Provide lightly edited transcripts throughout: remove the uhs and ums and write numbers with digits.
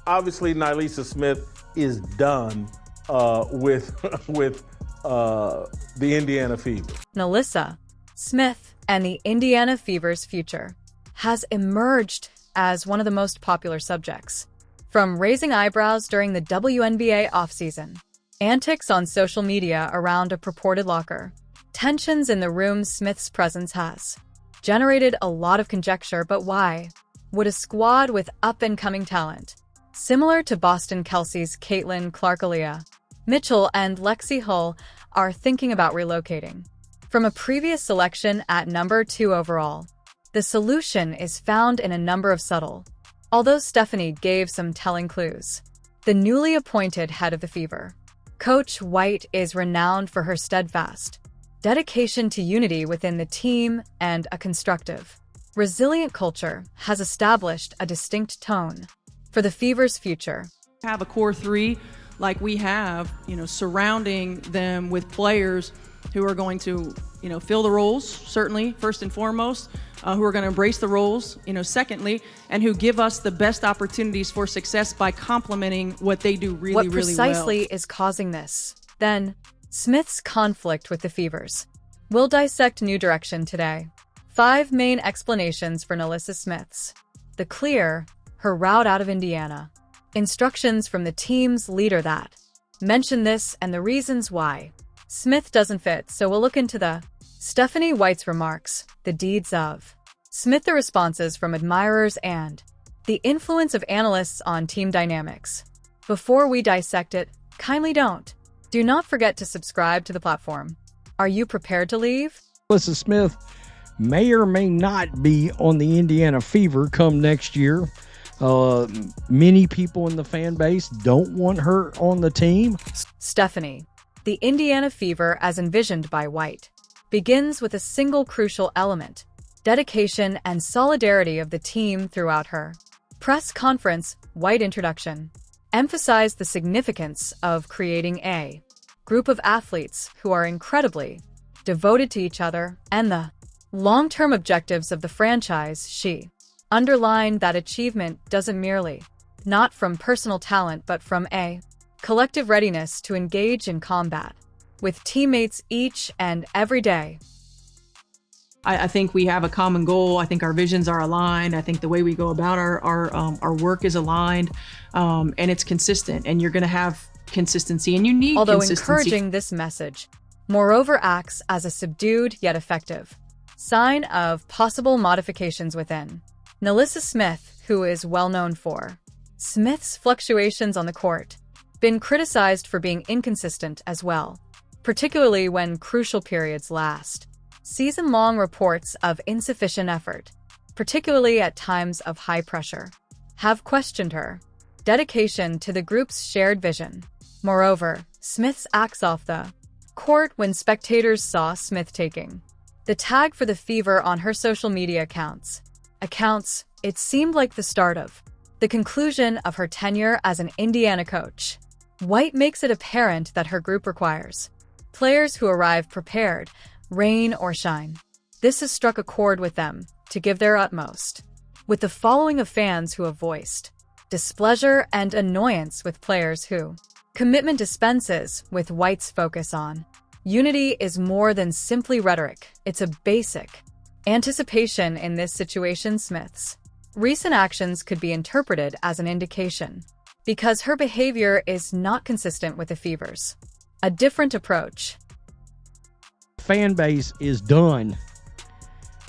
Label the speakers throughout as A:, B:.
A: obviously NaLyssa Smith is done with the Indiana Fever.
B: NaLyssa Smith and the Indiana Fever's future has emerged as one of the most popular subjects. From raising eyebrows during the WNBA offseason, antics on social media around a purported locker, tensions in the room Smith's presence has generated a lot of conjecture. But why would a squad with up-and-coming talent, similar to Boston Kelsey's Caitlin Clark-Aaliyah Mitchell and Lexi Hull, are thinking about relocating from a previous selection at number 2 overall? The solution is found in a number of subtle, although Stephanie gave some telling clues. The newly appointed head of the Fever, Coach White, is renowned for her steadfast dedication to unity within the team, and a constructive, resilient culture has established a distinct tone for the Fever's future.
C: Have a core 3 like we have, surrounding them with players who are going to, fill the roles, certainly, first and foremost, who are going to embrace the roles, secondly, and who give us the best opportunities for success by complementing what they do really,
B: what
C: really well.
B: What precisely is causing this? Then, Smith's conflict with the Fevers. We'll dissect new direction today. 5 main explanations for NaLyssa Smith's the clear, her route out of Indiana. Instructions from the team's leader that mention this and the reasons why Smith doesn't fit. So we'll look into the Stephanie White's remarks, the deeds of Smith, the responses from admirers, and the influence of analysts on team dynamics. Before we dissect it, kindly do not forget to subscribe to the platform. Are you prepared to leave?
D: NaLyssa Smith may or may not be on the Indiana Fever come next year. Many people in the fan base don't want her on the team.
B: Stephanie, the Indiana Fever as envisioned by White, begins with a single crucial element: dedication and solidarity of the team. Throughout her press conference, White introduction emphasized the significance of creating a group of athletes who are incredibly devoted to each other and the long-term objectives of the franchise. She underlined that achievement doesn't merely not from personal talent but from a collective readiness to engage in combat with teammates each and every day.
C: I think we have a common goal. I think our visions are aligned. I think the way we go about our work is aligned, and it's consistent. And you're going to have consistency, and you need
B: Although
C: consistency.
B: Encouraging this message, moreover, acts as a subdued yet effective sign of possible modifications within. NaLyssa Smith, who is well known for Smith's fluctuations on the court, been criticized for being inconsistent as well, particularly when crucial periods last. Season-long reports of insufficient effort, particularly at times of high pressure, have questioned her dedication to the group's shared vision. Moreover, Smith's acts off the court when spectators saw Smith taking the tag for the Fever on her social media accounts, it seemed like the start of the conclusion of her tenure as an Indiana coach. White makes it apparent that her group requires players who arrive prepared, rain or shine. This has struck a chord with them to give their utmost, with the following of fans who have voiced displeasure and annoyance with players who commitment dispenses with White's focus on unity is more than simply rhetoric. It's a basic anticipation. In this situation, Smith's recent actions could be interpreted as an indication, because her behavior is not consistent with the Fever's a different approach.
D: Fan base is done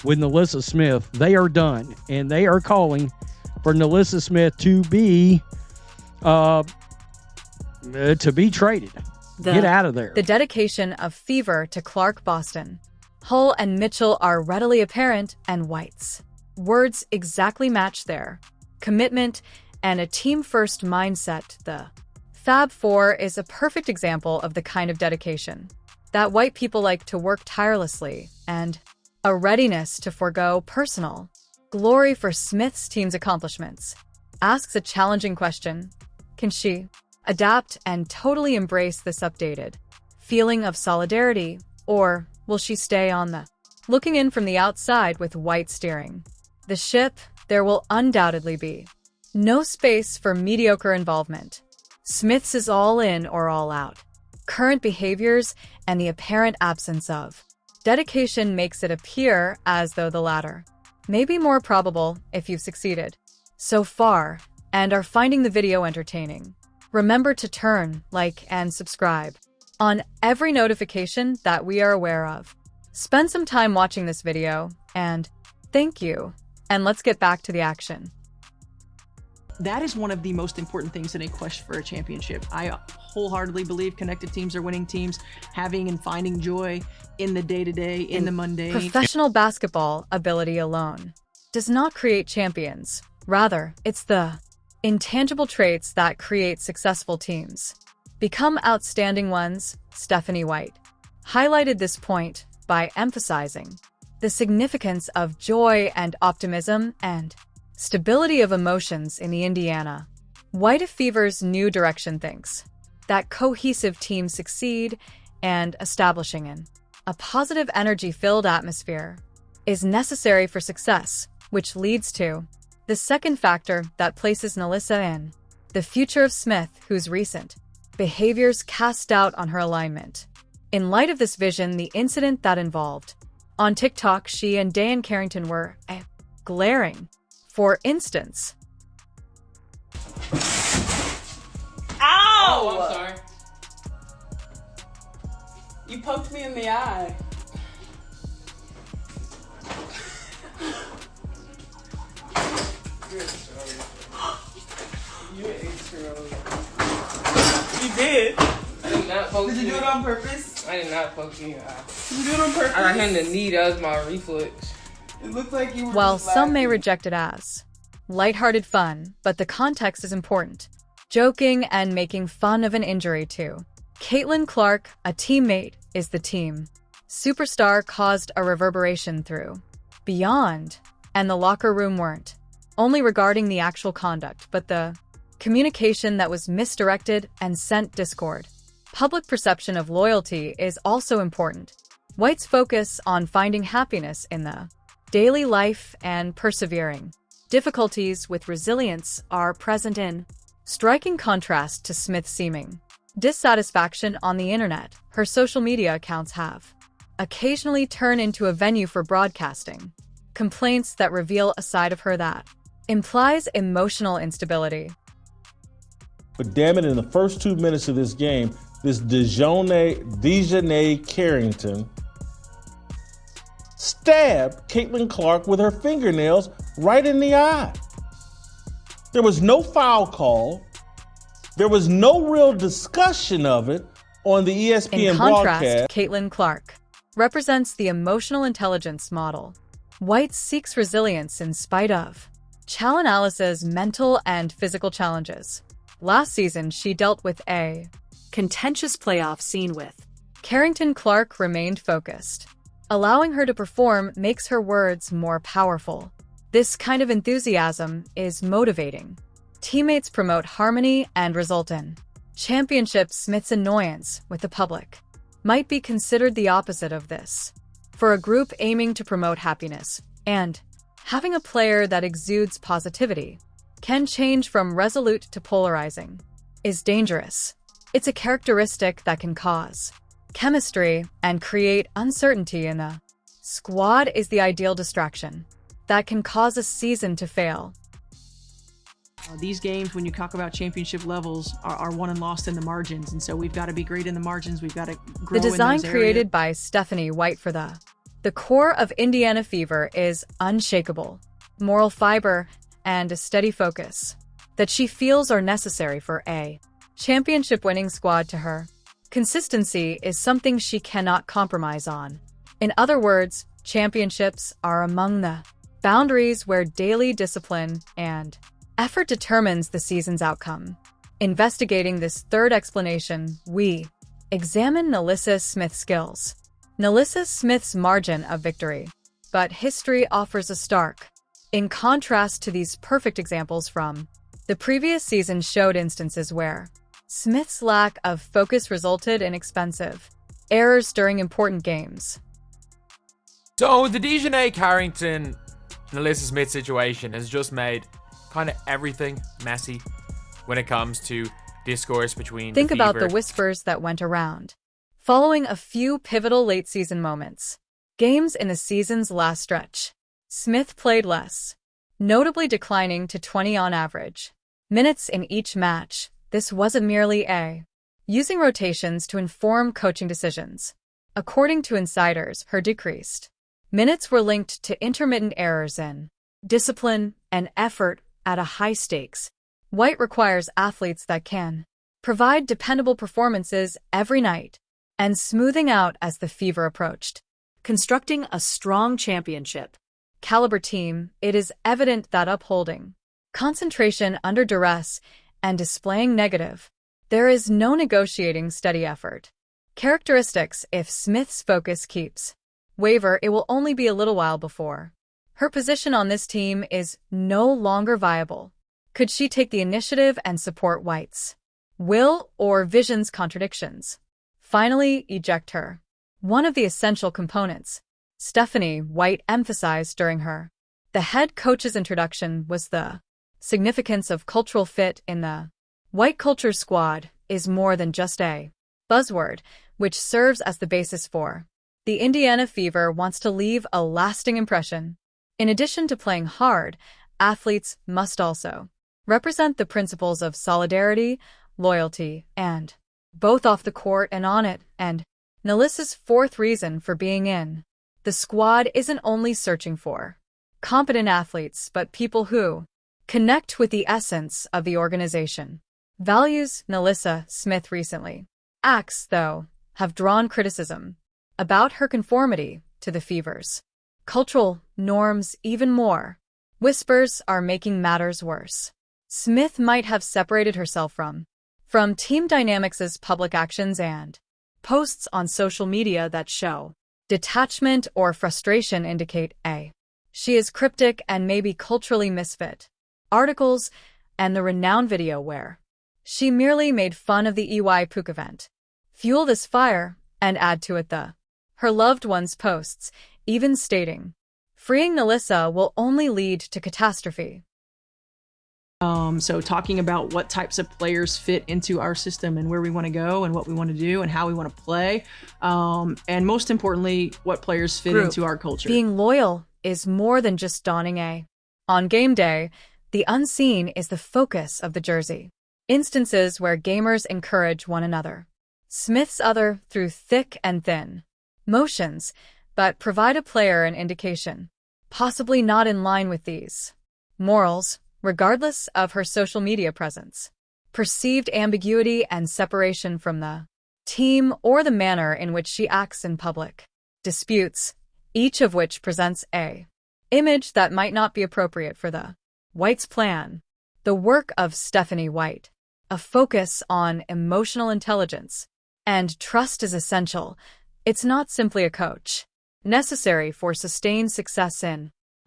D: with NaLyssa Smith. They are done, and they are calling for NaLyssa Smith to be traded. Get out of there.
B: The dedication of Fever to Clark, Boston, Hull, and Mitchell are readily apparent, and White's words exactly match their commitment and a team-first mindset. The Fab Four is a perfect example of the kind of dedication that White people like to work tirelessly, and a readiness to forego personal glory for Smith's team's accomplishments. Asks a challenging question: can she adapt and totally embrace this updated feeling of solidarity, or will she stay on the looking in from the outside with White steering the ship? There will undoubtedly be No space for mediocre involvement. Smith's is all in or all out. Current behaviors and the apparent absence of dedication makes it appear as though the latter may be more probable if you've succeeded so far and are finding the video entertaining. Remember to turn, like, and subscribe on every notification that we are aware of. Spend some time watching this video, and thank you. And let's get back to the action.
C: That is one of the most important things in a quest for a championship. I wholeheartedly believe connected teams are winning teams, having and finding joy in the day-to-day, in the mundane.
B: Professional basketball ability alone does not create champions. Rather, it's the intangible traits that create successful teams. Become outstanding ones. Stephanie White highlighted this point by emphasizing the significance of joy and optimism and stability of emotions in the Indiana White Fever's new direction thinks that cohesive teams succeed and establishing a positive energy-filled atmosphere is necessary for success, which leads to the second factor that places NaLyssa in the future of Smith, whose recent behaviors cast doubt on her alignment. In light of this vision, the incident that involved on TikTok, she and Dan Carrington were glaring. For instance,
E: Ow!
F: Oh, I'm sorry.
E: You poked me in the eye.
F: You're extra.
E: You did.
F: I did not poke
E: Did you do it on purpose?
F: I did not poke you in the eye.
E: Did you do it on purpose?
F: I got him in the knee. That was my reflex.
E: It looked like you were
B: while
E: just
B: some may
E: laughing.
B: reject it as lighthearted fun, but the context is important. Joking and making fun of an injury too. Caitlin Clark, a teammate, is the team superstar, caused a reverberation through beyond, and the locker room weren't only regarding the actual conduct, but the communication that was misdirected and sent discord. Public perception of loyalty is also important. White's focus on finding happiness in the daily life and persevering difficulties with resilience are present in striking contrast to Smith's seeming dissatisfaction on the internet. Her social media accounts have occasionally turned into a venue for broadcasting complaints that reveal a side of her that implies emotional instability.
A: But damn it, in the first 2 minutes of this game, this Dejanay Carrington stabbed Caitlin Clark with her fingernails right in the eye. There was no foul call. There was no real discussion of it on the ESPN
B: In contrast,
A: broadcast.
B: Caitlin Clark represents the emotional intelligence model. White seeks resilience in spite of NaLyssa's mental and physical challenges. Last season, she dealt with a contentious playoff scene with Carrington. Clark remained focused. Allowing her to perform makes her words more powerful. This kind of enthusiasm is motivating. Teammates promote harmony and result in championships. Smith's annoyance with the public might be considered the opposite of this. For a group aiming to promote happiness, and having a player that exudes positivity can change from resolute to polarizing is dangerous. It's a characteristic that can cause chemistry and create uncertainty in a squad. Is the ideal distraction that can cause a season to fail.
C: These games, when you talk about championship levels, are won and lost in the margins, and so we've got to be great in the margins. We've got to grow
B: The design
C: in those
B: created
C: areas.
B: by Stephanie White for the core of Indiana Fever is unshakable, moral fiber, and a steady focus that she feels are necessary for a championship-winning squad. To her, consistency is something she cannot compromise on. In other words, championships are among the boundaries where daily discipline and effort determines the season's outcome. Investigating this third explanation, we examine NaLyssa Smith's skills. NaLyssa Smith's margin of victory. But history offers a stark in contrast to these perfect examples from the previous season showed instances where Smith's lack of focus resulted in expensive errors during important games.
G: So the Dejanay Carrington NaLyssa Smith situation has just made kind of everything messy when it comes to discourse between
B: Think
G: the
B: about
G: Fever.
B: the whispers that went around. Following a few pivotal late-season moments, games in the season's last stretch, Smith played less, notably declining to 20 on average minutes in each match. This wasn't merely using rotations to inform coaching decisions. According to insiders, her decreased minutes were linked to intermittent errors in discipline and effort at a high stakes. White requires athletes that can provide dependable performances every night, and smoothing out as the Fever approached constructing a strong championship caliber team, it is evident that upholding concentration under duress and displaying negative, there is no negotiating steady effort. Characteristics: if Smith's focus keeps waver, it will only be a little while before her position on this team is no longer viable. Could she take the initiative and support White's will or vision's contradictions? Finally, eject her. One of the essential components Stephanie White emphasized during her the head coach's introduction was the significance of cultural fit in the White culture squad is more than just a buzzword, which serves as the basis for the Indiana Fever wants to leave a lasting impression. In addition to playing hard, athletes must also represent the principles of solidarity, loyalty, and both off the court and on it. And NaLyssa's fourth reason for being in the squad isn't only searching for competent athletes, but people who connect with the essence of the organization. Values: NaLyssa Smith recently acts, though, have drawn criticism about her conformity to the Fever's cultural norms. Even more whispers are making matters worse. Smith might have separated herself from team dynamics as public actions and posts on social media that show detachment or frustration indicate she is cryptic and maybe culturally misfit. Articles and the renowned video where she merely made fun of the EY Pook event fuel this fire and add to it her loved one's posts, even stating, "Freeing NaLyssa will only lead to catastrophe."
C: So talking about what types of players fit into our system and where we want to go and what we want to do and how we want to play. And most importantly, what players fit into our culture.
B: Being loyal is more than just donning on game day, the unseen is the focus of the jersey. Instances where gamers encourage one another. Smith's other through thick and thin motions, but provide a player an indication, possibly not in line with these morals, regardless of her social media presence. Perceived ambiguity and separation from the team or the manner in which she acts in public. Disputes, each of which presents a image that might not be appropriate for the White's plan. The work of Stephanie White, a focus on emotional intelligence and trust is essential. It's not simply a coach. Necessary for sustained success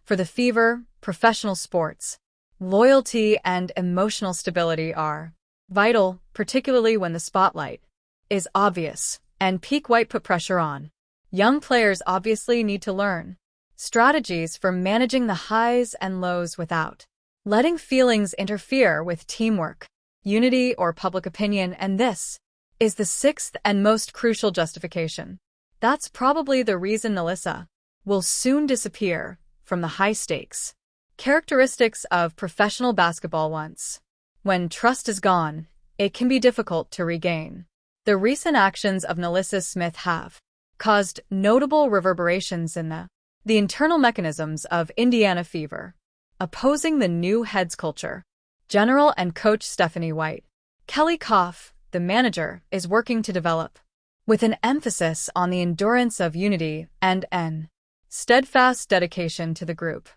B: for the Fever, professional sports. Loyalty and emotional stability are vital, particularly when the spotlight is obvious, and peak White put pressure on. Young players obviously need to learn strategies for managing the highs and lows without letting feelings interfere with teamwork, unity, or public opinion, and this is the sixth and most crucial justification. That's probably the reason NaLyssa will soon disappear from the high stakes. Characteristics of professional basketball: once when trust is gone, it can be difficult to regain. The recent actions of NaLyssa Smith have caused notable reverberations in the internal mechanisms of Indiana Fever, opposing the new head's culture. General and coach Stephanie White. Kelly Koff, the manager, is working to develop with an emphasis on the endurance of unity and an steadfast dedication to the group.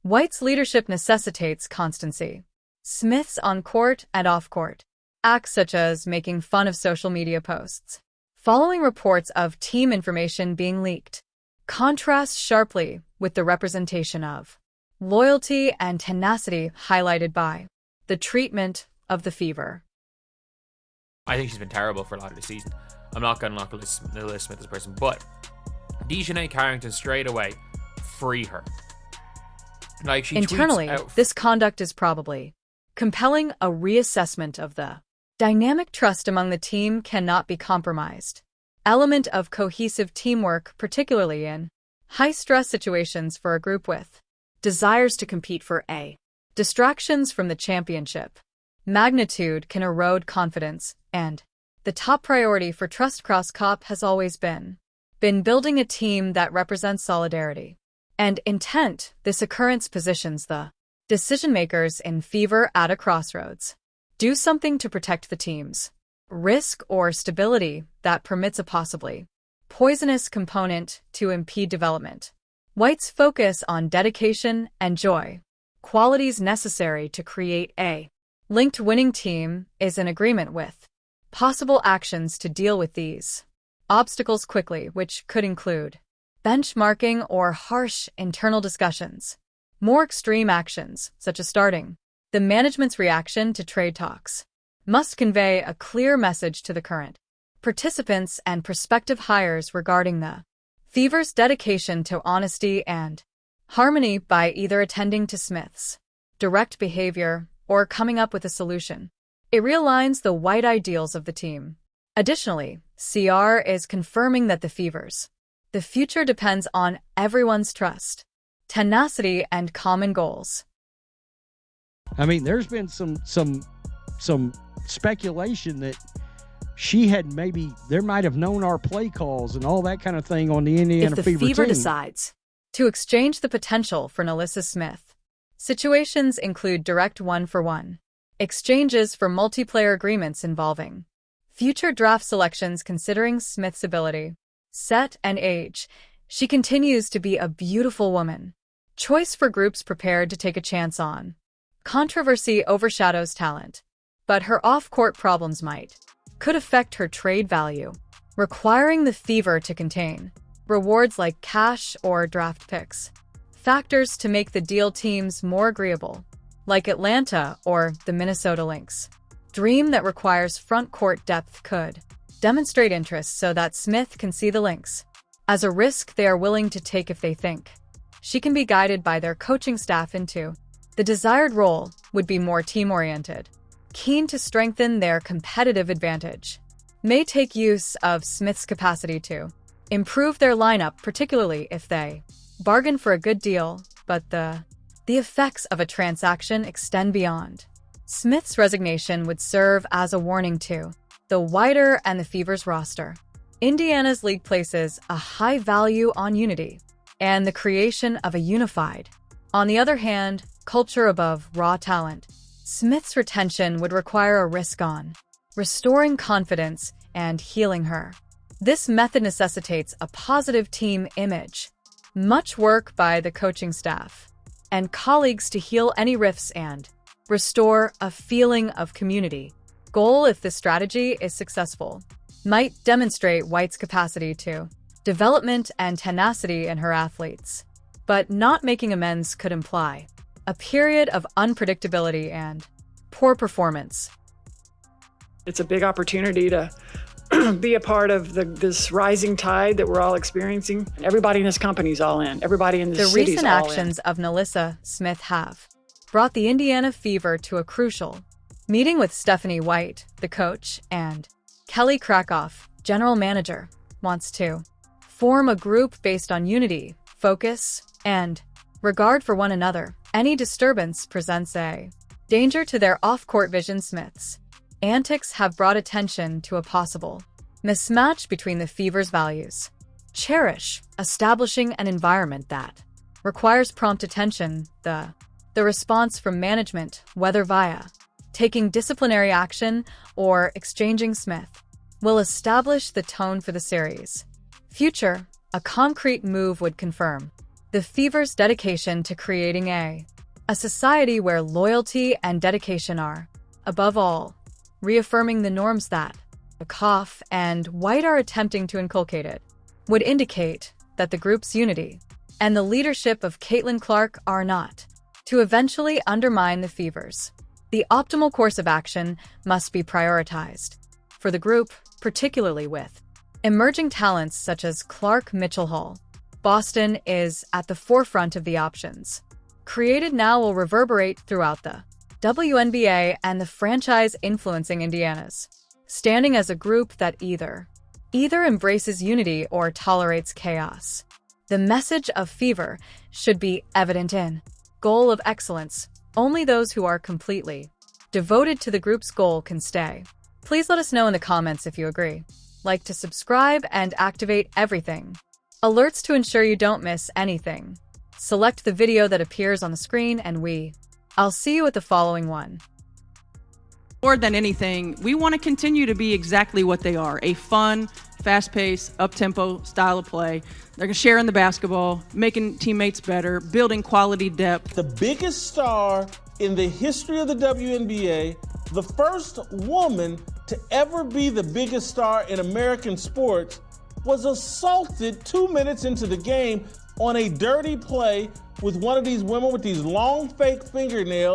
B: White's leadership necessitates constancy. Smith's on-court and off-court acts, such as making fun of social media posts, following reports of team information being leaked, contrasts sharply with the representation of loyalty and tenacity highlighted by the treatment of the Fever.
G: I think she's been terrible for a lot of the season. I'm not going to knock NaLyssa Smith as a person, but Dejanay Carrington straight away, free her. Like, she
B: Internally,
G: tweets out,
B: this conduct is probably compelling a reassessment of the dynamic. Trust among the team cannot be compromised. Element of cohesive teamwork, particularly in high-stress situations for a group with desires to compete for a distractions from the championship. Magnitude can erode confidence, and the top priority for Trust Cross Cop has always been building a team that represents solidarity and intent. This occurrence positions the decision-makers in Fever at a crossroads. Do something to protect the team's risk or stability that permits a possibly poisonous component to impede development. White's focus on dedication and joy, qualities necessary to create a linked winning team, is in agreement with possible actions to deal with these obstacles quickly, which could include benchmarking or harsh internal discussions. More extreme actions, such as starting the management's reaction to trade talks, must convey a clear message to the current participants and prospective hires regarding the Fever's dedication to honesty and harmony by either attending to Smith's direct behavior or coming up with a solution. It realigns the White ideals of the team. Additionally, CR is confirming that the future depends on everyone's trust, tenacity, and common goals.
D: I mean, there's been some speculation that there might have known our play calls and all that kind of thing on the Indiana
B: If the
D: Fever
B: Fever
D: team.
B: decides to exchange the potential for NaLyssa Smith, situations include direct one-for-one exchanges for multiplayer agreements involving future draft selections. Considering Smith's ability set and age, she continues to be a beautiful woman. Choice for groups prepared to take a chance on. Controversy overshadows talent, but her off-court problems could affect her trade value, requiring the Fever to contain rewards like cash or draft picks. Factors to make the deal teams more agreeable, like Atlanta or the Minnesota Lynx. Dream that requires front-court depth could demonstrate interest so that Smith can see the Lynx as a risk they are willing to take if they think she can be guided by their coaching staff into the desired role. Would be more team-oriented, keen to strengthen their competitive advantage. May take use of Smith's capacity to improve their lineup, particularly if they bargain for a good deal, but the effects of a transaction extend beyond. Smith's resignation would serve as a warning to the Whiter and the Fever's roster. Indiana's league places a high value on unity and the creation of a unified, on the other hand, culture above raw talent. Smith's retention would require a risk on restoring confidence and healing her. This method necessitates a positive team image, much work by the coaching staff and colleagues to heal any rifts and restore a feeling of community. Goal, if this strategy is successful, might demonstrate White's capacity to development and tenacity in her athletes, but not making amends could imply a period of unpredictability and poor performance.
H: It's a big opportunity to be a part of this rising tide that we're all experiencing. Everybody in this company's all in. Everybody in this city's
B: recent
H: all in.
B: actions of NaLyssa Smith have brought the Indiana Fever to a crucial meeting with Stephanie White, the coach, and Kelly Krakoff, general manager, wants to form a group based on unity, focus, and regard for one another. Any disturbance presents a danger to their off-court vision. Smith's antics have brought attention to a possible mismatch between the Fever's values. Cherish, establishing an environment that requires prompt attention, the response from management, whether via taking disciplinary action or exchanging Smith, will establish the tone for the series. Future, a concrete move would confirm the Fever's dedication to creating a society where loyalty and dedication are, above all, reaffirming the norms that Koff and White are attempting to inculcate. It would indicate that the group's unity and the leadership of Caitlin Clark are not to eventually undermine the Fevers. The optimal course of action must be prioritized for the group, particularly with emerging talents such as Clark Mitchell Hall. Boston is at the forefront of the options. created now will reverberate throughout the WNBA and the franchise influencing Indiana's, standing as a group that either embraces unity or tolerates chaos. The message of Fever should be evident in goal of excellence. Only those who are completely devoted to the group's goal can stay. Please let us know in the comments if you agree. Like to subscribe and activate everything alerts to ensure you don't miss anything. Select the video that appears on the screen and I'll see you at the following one.
C: More than anything, we want to continue to be exactly what they are, a fun, fast-paced, up-tempo style of play. They're going to share in the basketball, making teammates better, building quality depth.
A: The biggest star in the history of the WNBA, the first woman to ever be the biggest star in American sports, was assaulted 2 minutes into the game on a dirty play with one of these women with these long fake fingernails.